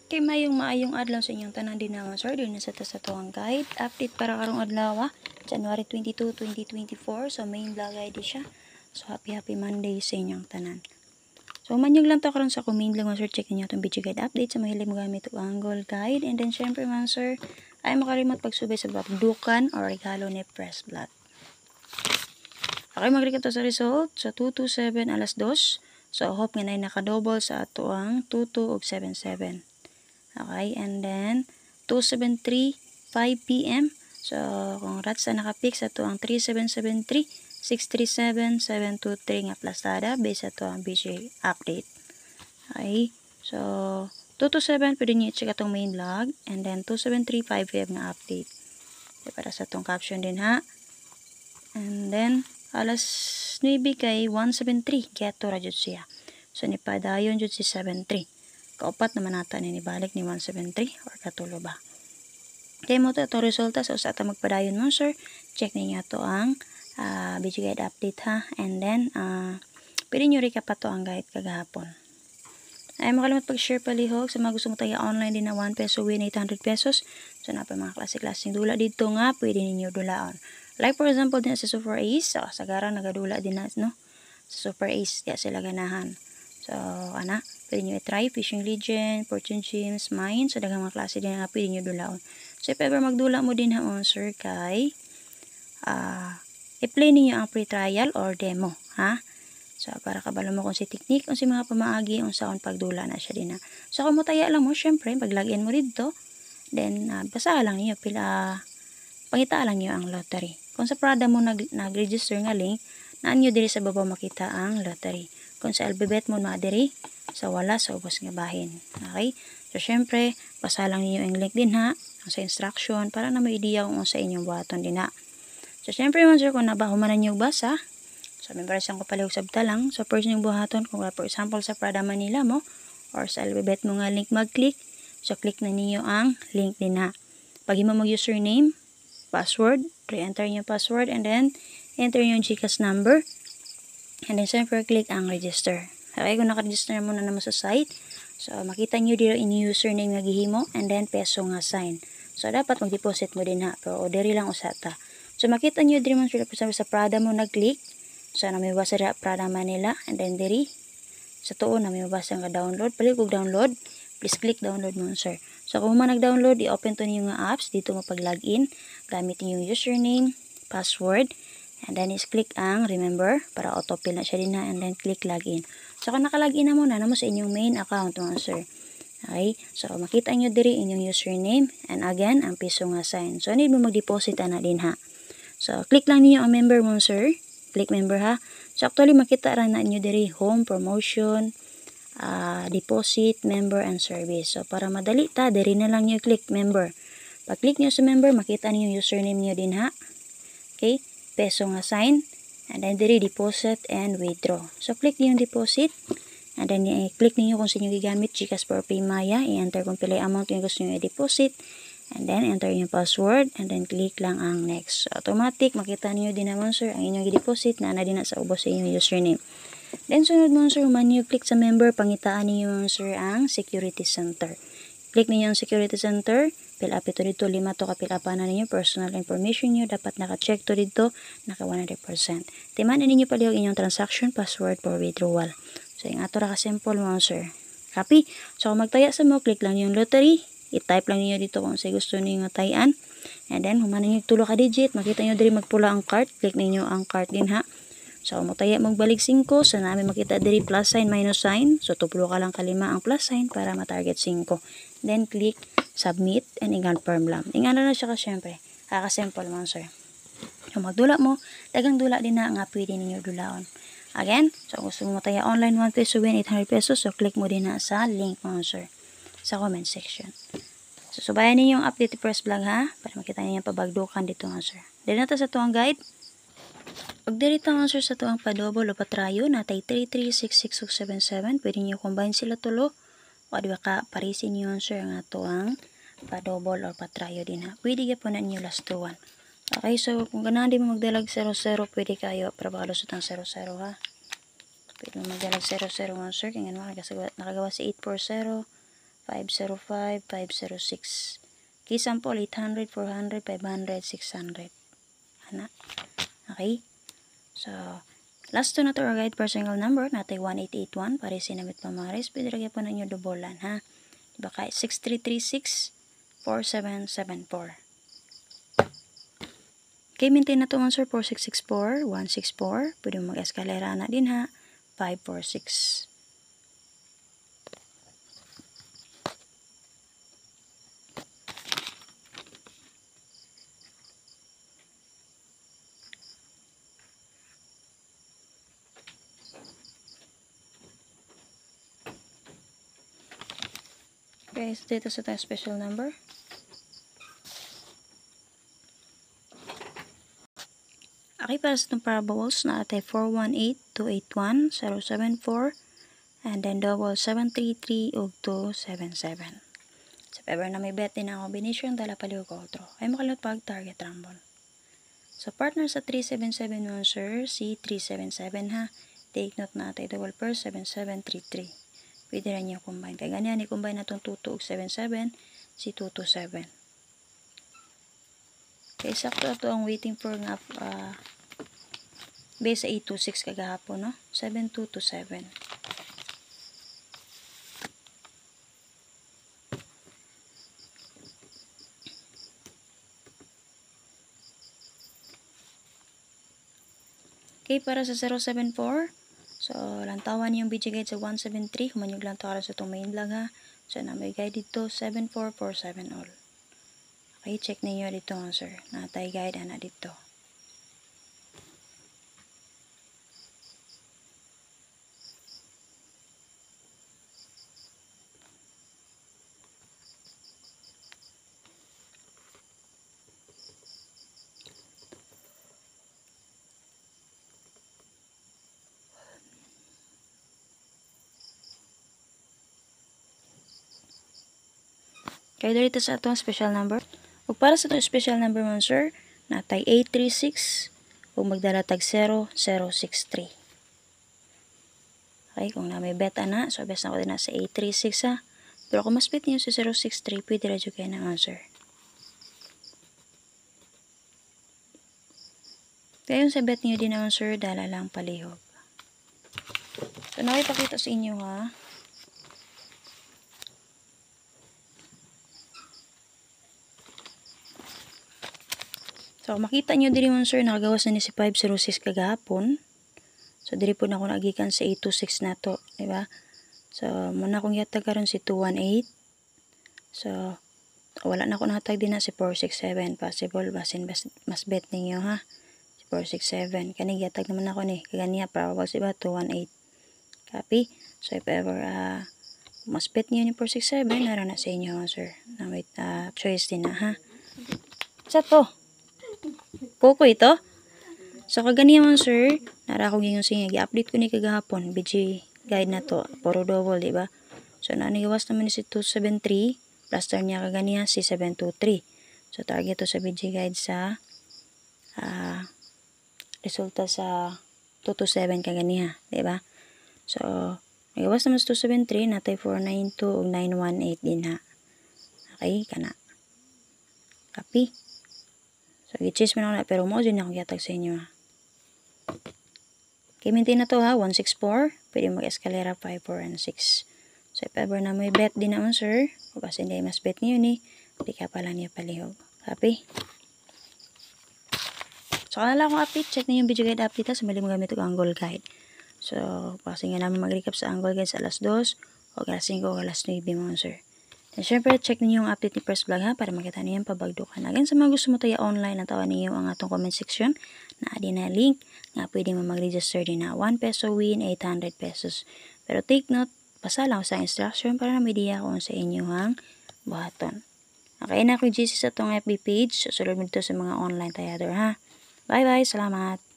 Kay maayong adlaw sa inyong tanan din naman sir, din na sa tuwang guide. Update para karong adlaw, January 22, 2024. So main vlog ID siya. So happy Monday sa inyong tanan. So manyog lang to karon sa main vlog sir, check niyo itong video guide update sa mahilig mo gamit og angle guide. And then syempre man sir, ay makalimot pagsubay sa babdukan or regalo ni Press Blood. Okay, mag-recap to sa result. So 227 alas 2. So hope nga na naka-double sa ato ang 22 ug 77. Okay, and then 273 5 p.m. So kung rats na nakapik sa ato ang 3773 637 723 nga plastada based sa ato ang BJ update. Okay, so 227 pwede nyo i-check atong main log, and then 273 5 p.m. nga update. Okay, para sa atong caption din ha. And then alas 9 kay 173 geto ra jud siya. So nipadayon jud si 73. Kaupat naman nata ni balik ni 173 or katulo ba. Kaya mo to resulta sa usa ta magpadayon mo sir. Check ninyo to ang video guide update ha. And then pwede nyo recap pa to ang guide kagahapon. Ay makalimot pag-share palihog sa mga gusto mo tayo online din na 1 peso win 800 pesos. So na pa mga klase-klaseng dula dito nga pwede ninyo dulaon. Like for example din sa Super Ace, so sagara nagadula din na no. Sa Super Ace diya sila ganahan. So pwede nyo i-try Fishing Legend, Fortune Gems, Mine, so daghang mga klase din nga pwede nyo dulaon. So if ever magdula mo din haon sir kay i-play ninyo ang pre-trial or demo ha. So para kabalo mo kung si technique, kung si mga pamaagi, kung saan pagdula na siya din ha. So kung mutaya lang mo, syempre pag login mo dito, then basa lang niyo pangita lang niyo ang lottery. Kung sa Prada mo nag-register nga link, naan nyo diri sa baba makita ang lottery. Kung sa alphabet mo diri, sa wala sa ubos nga bahin. Okay? So syempre, basa lang niyo ang link din ha, sa instruction para na may idea kung sa inyong buhaton din ha. So syempre man sir, kung nabahuman niyo basa, so memorize ko palihog sabta lang. So first yung buhaton, kung for example sa Prada Manila mo or sa alphabet mo nga link mag-click, so click na niyo ang link din ha. Pag mo mag-username, password, re-enter yung password, and then enter yung GCash number, and then syempre click ang register. Okay, kung naka-register mo na naman sa site, so makita nyo dito in username nga gihimo, and then peso nga sign. So dapat mag-deposit mo din ha, pero diri lang usata. So makita nyo diri man sa Prada mo nag-click, so na may basa dira Prada Manila, and then diri sa tuon na may basa nga download. Pali kung download, please click download mo sir. So kung man nag-download, i-open to niyo nga apps dito mo pag-login, gamit niyo yung username, password, and then is-click ang remember para autofill na siya din na, and then click login. So kung naka-login na mo sa inyong main account mo sir. Okay? So makita nyo diri inyong username, and again ang piso nga sign. So need mo mag-deposit na din ha. So click lang niyo ang member mo sir. Click member ha. So actually makita ra na niyo diri home, promotion, deposit, member, and service. So para madali ta, diri na lang niyo click member. Pag click niyo sa member, makita niyo yung username niyo din ha. Okay? Peso nga sign. And then diri deposit and withdraw. So click niyo yung deposit. And then click niyo kung sino gigamit, GCash or Paymaya. I-enter kung pila amount yung gusto niyo i-deposit. And then enter yung password, and then click lang ang next. So automatic makita niyo din naman sir ang inyong i-deposit na din na sa ubos sa inyong username. Then sunod mo sir, man niyo click sa member, pangitaan niyo sir ang security center. Click niyo ang security center, fill up ito dito, 5 to kapil up na ninyo, personal information niyo, dapat naka-check to dito, naka 100%. Timanan niyo palihog inyong transaction password for withdrawal. So yung ato ra ka simple mo sir. Copy. So kung magtaya sa mo, click lang yung lottery, i-type lang niyo dito kung sa gusto niyo nga tayan. And then humanan niyo tulo ka digit, makita niyo diri magpula ang cart, click niyo ang cart din ha. So, mataya magbalik 5, so namin makita diri plus sign, minus sign. So, tuplo ka lang kalima ang plus sign para matarget 5. Then, click submit and i-confirm lang. Ingano na siya ka syempre. Kaka-simple man sir. So, magdula mo, dagang dula din na nga pwede ninyo dulaon. Again, so gusto mo mataya online 1 peso win 800 pesos, so click mo din na sa link mo sir sa comment section. So, subayan ninyo yung update Press Vlog ha, para makita ninyo yung pabagdukan dito nga sir. Dito na to sa tuwang guide. Pag dirita nga sir sa tuwang pa-double o patrayo, natay 336677, pwede nyo combine sila tulo, o diba ka, parisin nyo sir nga tuwang pa-double o patrayo din ha. Pwede ka po na nyo last to 1. Okay, so kung ganahan di mo magdalag 0-0, pwede kayo, para baka lusot ang 0-0 ha. Pwede mo magdalag 0-0 nga sir, kaya nga nakagawa si 8-4-0, 505, 506. Key sample 800, 400, 500, 600. Ana. Okay? So, last to na to our guide per single number, natay 1881, pare sinamit pamaris, pwede lagyan po ninyo dubolan, ha? Diba kay 6336, 4774. Okay, maintain na to answer 4664, 164, pwede mo mag-eskalera na din, ha? 546. Okay, so dito sa tayong special number. Okay, para sa itong parables na atay 418-281-074 and then double 733 ug 277. Sa ever na may bet din ang combination dala paliw ko outro. Ay makalot pag target rumble. So partner sa 3771 sir, si 377 ha. Take note na atay double per 7733. Pwede rin niyo combine. Kaya ganyan, i-combine na itong 22 ug 77, si 227. Okay, sakto ito ang waiting for nga base sa 826 kagahapon, no? 7227. Okay, para sa 074, so, lantawan yung video guide sa 173. Kumanyog lang tawaran sa itong main vlog, ha. So, na may guide dito, 7447 all. Okay, check ninyo dito, sir. Natay guide, ana dito. Kaya dito sa itong special number. O para sa itong special number mo, sir, natay 836 o magdala tag 0063. Okay, kung na may beta na, so best na ko din na sa 836 ha. Pero kung mas bet niyo sa 063, pwede radyo kayo naman, sir. Kaya yung sa bet niyo din naman, sir, dala lang palihog. So, nakipakita sa inyo, ha. So, makita nyo diri mo, sir, nakagawas na ni si 506 kagahapon. So, diri po na ako nagikan sa 826 na to. Diba? So, muna akong yatag karon si 218. So, wala na ako natag din na si 467. Possible, basin mas bet ninyo, ha? Si 467. Kanig yatag naman ako ni. Kaganiya, probable diba? 218. Copy? So, if ever, mas bet niyo ni 467, naroon na sa inyo, sir. Na wait, choice din na, ha? Sa to? Coco ito. So, kaganiyan, sir, nara ko gingon siya, i-update ko ni kagahapon, BG guide na to, puro double, diba? So, nanigawas naman ni si 273, plaster niya kaganiyan si 723. So, target to sa BG guide sa, resulta sa 227 kaganiyan, diba? So, nanigawas naman si 273, natay 492 ug 918 din ha. Okay, kana. Copy. So, i-chase mo na pero mo din akong yatag sa inyo, ha. Okay, maintain na to, ha. 164. Pwede mag-eskalera 5, 4, and 6. So, if ever na may bet din naman, sir, o kasi hindi mas bet niyo ni, hindi ka pala niya palihog. Copy? So, kung nala akong update, check na yung video guide update, ha. Sa mali mo gamit ang angle guide. So, kasi nga namin mag-recap sa angle guide sa alas 2, o alas 5, o alas 9 mo, sir. And syempre, check ninyo yung update ni First Vlog, ha, para makita niyo yung pabagdukan. Again, sa mga gusto mo tayo online, natawan niyo ang atong comment section na adi na link nga pwede mo mag-register din na 1 peso win, 800 pesos. Pero take note, basa lang sa instruction para na may idea kung sa inyo hang buhaton. Okay na ako GC sa itong FB page. Susunod mo dito sa mga online tayador, ha. Bye-bye, salamat.